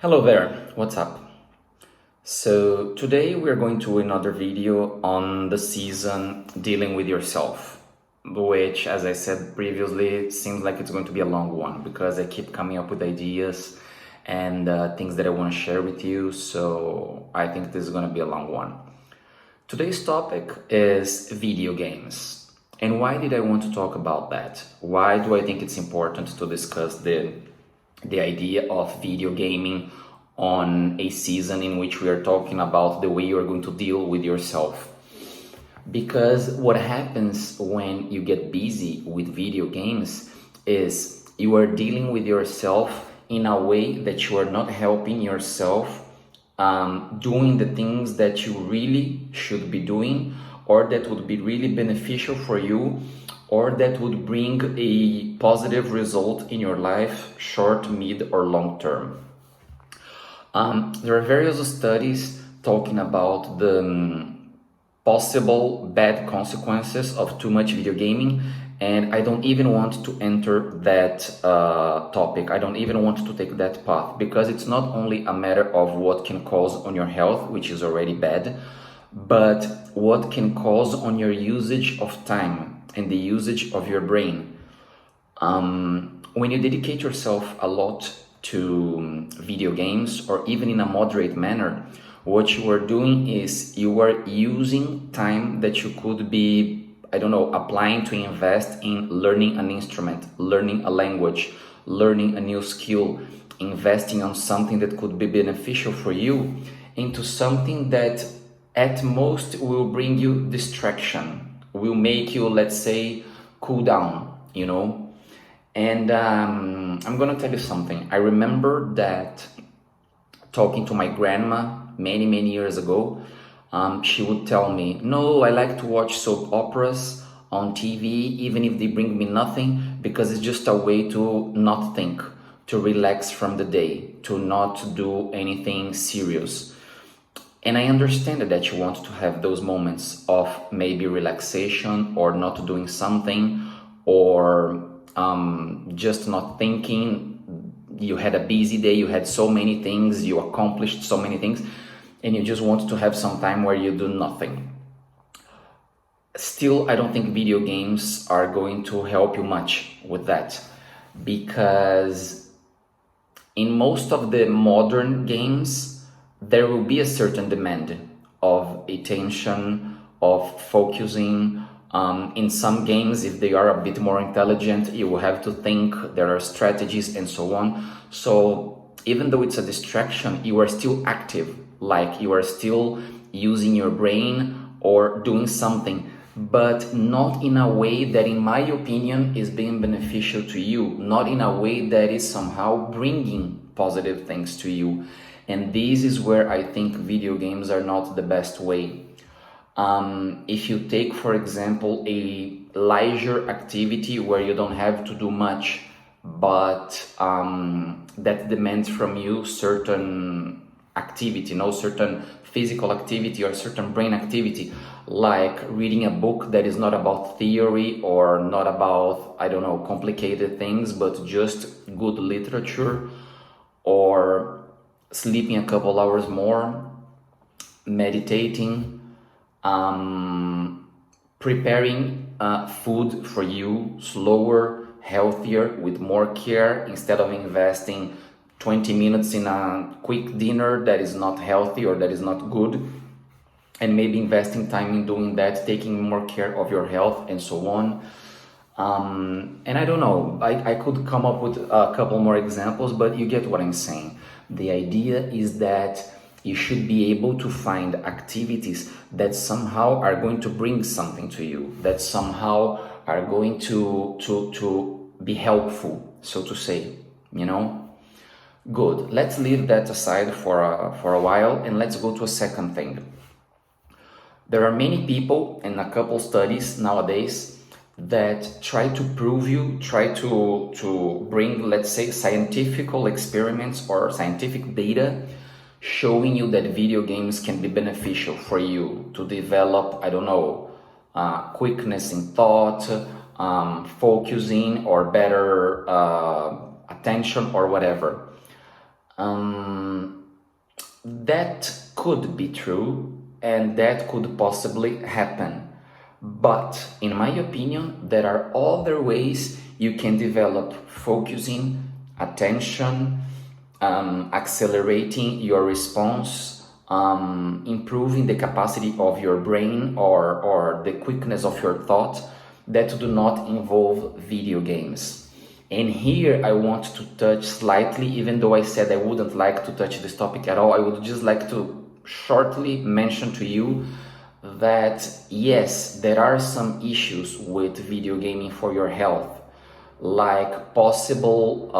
Hello there, what's up? So today we're going to another video on the season dealing with yourself, which, as I said previously, seems like it's going to be a long one because I keep coming up with ideas and things that I want to share with you, so I think this is going to be a long one. Today's topic is video games. And why did I want to talk about that? Why do I think it's important to discuss the idea of video gaming on a season in which we are talking about the way you are going to deal with yourself? Because what happens when you get busy with video games is you are dealing with yourself in a way that you are not helping yourself doing the things that you really should be doing, or that would be really beneficial for you, or that would bring a positive result in your life, short, mid, or long term. There are various studies talking about the possible bad consequences of too much video gaming, and I don't even want to enter that topic. I don't even want to take that path, because it's not only a matter of what can cause on your health, which is already bad, but what can cause on your usage of time and the usage of your brain. When you dedicate yourself a lot to video games, or even in a moderate manner, what you are doing is you are using time that you could be, I don't know, applying to invest in learning an instrument, learning a language, learning a new skill, investing on something that could be beneficial for you, into something that at most will bring you distraction, will make you, let's say, cool down, And I'm gonna tell you something. I remember that talking to my grandma many years ago, she would tell me, no, I like to watch soap operas on TV, even if they bring me nothing, because it's just a way to not think, to relax from the day, to not do anything serious. And I understand that you want to have those moments of maybe relaxation, or not doing something, or just not thinking. You had a busy day, you had so many things, you accomplished so many things, and you just want to have some time where you do nothing. Still, I don't think video games are going to help you much with that, because in most of the modern games, there will be a certain demand of attention, of focusing. In some games, if they are a bit more intelligent, you will have to think, there are strategies and so on. So even though it's a distraction, you are still active, like you are still using your brain or doing something, but not in a way that, in my opinion, is being beneficial to you, not in a way that is somehow bringing positive things to you. And this is where I think video games are not the best way. If you take, for example, a leisure activity where you don't have to do much, but that demands from you certain activity, certain physical activity or certain brain activity, like reading a book that is not about theory or not about, I don't know, complicated things, but just good literature, or sleeping a couple hours more, meditating, preparing food for you slower, healthier, with more care, instead of investing 20 minutes in a quick dinner that is not healthy or that is not good, and maybe investing time in doing that, taking more care of your health and so on. And I don't know, I could come up with a couple more examples, but you get what I'm saying. The idea is that you should be able to find activities that somehow are going to bring something to you, that somehow are going to be helpful, so to say, Good. Let's leave that aside for a while, and let's go to a second thing. There are many people, and a couple studies nowadays, that try to bring, let's say, scientific experiments or scientific data showing you that video games can be beneficial for you to develop, I don't know, quickness in thought, focusing, or better attention, or whatever. Um, that could be true and that could possibly happen. But in my opinion, there are other ways you can develop focusing, attention, accelerating your response, improving the capacity of your brain or the quickness of your thought that do not involve video games. And here I want to touch slightly, even though I said I wouldn't like to touch this topic at all, I would just like to shortly mention to you that yes, there are some issues with video gaming for your health, like possible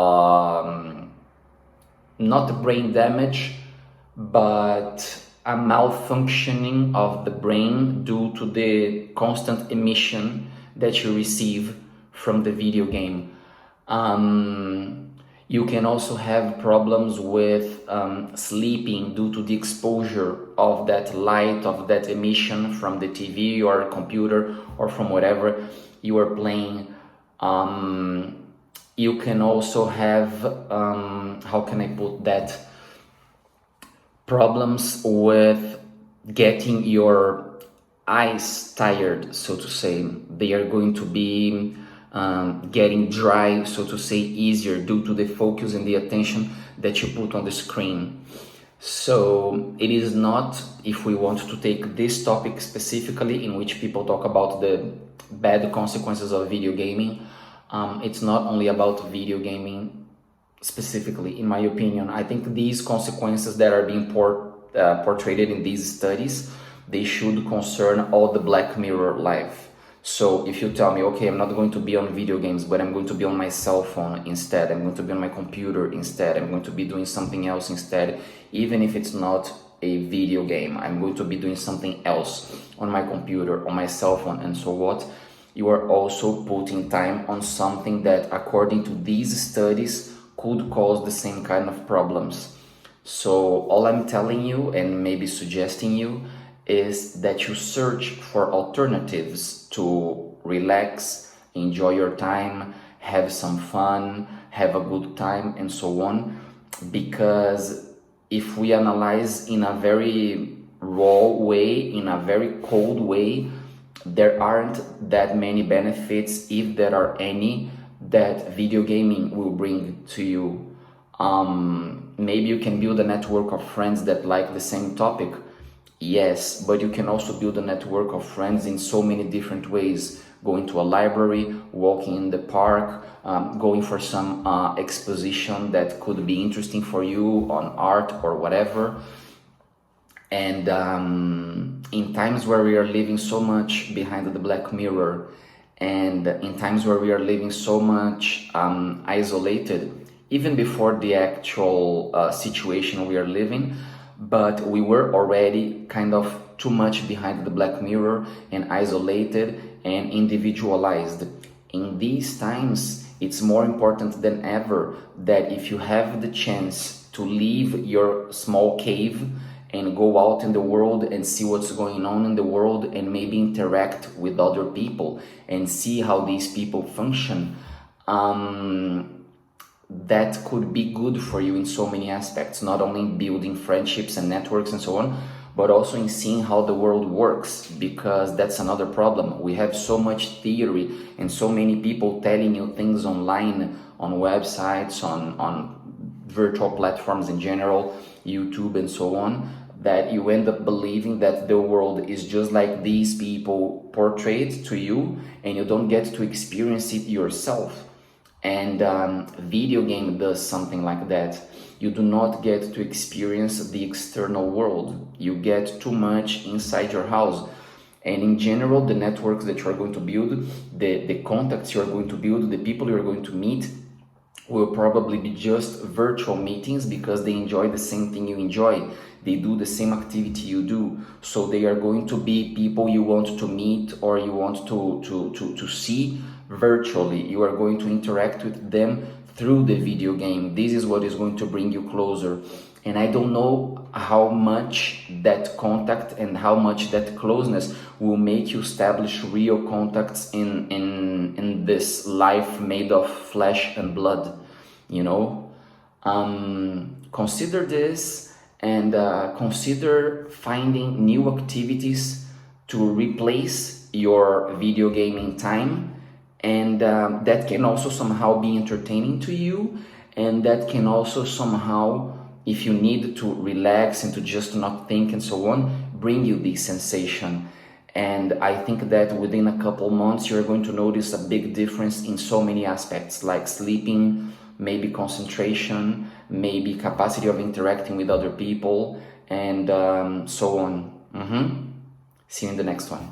not brain damage, but a malfunctioning of the brain due to the constant emission that you receive from the video game. You can also have problems with sleeping due to the exposure of that light, of that emission from the TV or computer or from whatever you are playing. You can also have, how can I put that, problems with getting your eyes tired, so to say. They are going to be getting dry, so to say, easier due to the focus and the attention that you put on the screen. So it is not, if we want to take this topic specifically, in which people talk about the bad consequences of video gaming, it's not only about video gaming specifically, in my opinion. I think these consequences that are being portrayed in these studies, they should concern all the Black Mirror life. So if you tell me, okay, I'm not going to be on video games, but I'm going to be on my cell phone instead, I'm going to be on my computer instead, I'm going to be doing something else instead, even if it's not a video game, I'm going to be doing something else on my computer, on my cell phone, and so what, you are also putting time on something that, according to these studies, could cause the same kind of problems. So all I'm telling you and maybe suggesting you is that you search for alternatives to relax, enjoy your time, have some fun, have a good time, and so on. Because if we analyze in a very raw way, in a very cold way, there aren't that many benefits, if there are any, that video gaming will bring to you. Maybe you can build a network of friends that like the same topic. Yes, but you can also build a network of friends in so many different ways. Going to a library, walking in the park, going for some exposition that could be interesting for you on art or whatever. And in times where we are living so much behind the Black Mirror, and in times where we are living so much isolated, even before the actual situation we are living, but we were already kind of too much behind the Black Mirror and isolated and individualized. In these times, it's more important than ever that if you have the chance to leave your small cave and go out in the world and see what's going on in the world and maybe interact with other people and see how these people function, that could be good for you in so many aspects, not only in building friendships and networks and so on, but also in seeing how the world works, because that's another problem. We have so much theory and so many people telling you things online, on websites, on virtual platforms in general, YouTube and so on, that you end up believing that the world is just like these people portrayed to you, and you don't get to experience it yourself. And video game does something like that. You do not get to experience the external world. You get too much inside your house. And in general, the networks that you are going to build, the contacts you are going to build, the people you are going to meet, will probably be just virtual meetings because they enjoy the same thing you enjoy. They do the same activity you do. So they are going to be people you want to meet or you want to see virtually. You are going to interact with them through the video game. This is what is going to bring you closer. And I don't know how much that contact and how much that closeness will make you establish real contacts in this life made of flesh and blood, you know? Consider this and consider finding new activities to replace your video gaming time, and that can also somehow be entertaining to you, and that can also somehow, if you need to relax and to just not think and so on, bring you this sensation. And I think that within a couple months you're going to notice a big difference in so many aspects, like sleeping, maybe concentration, maybe capacity of interacting with other people, and so on. See you in the next one.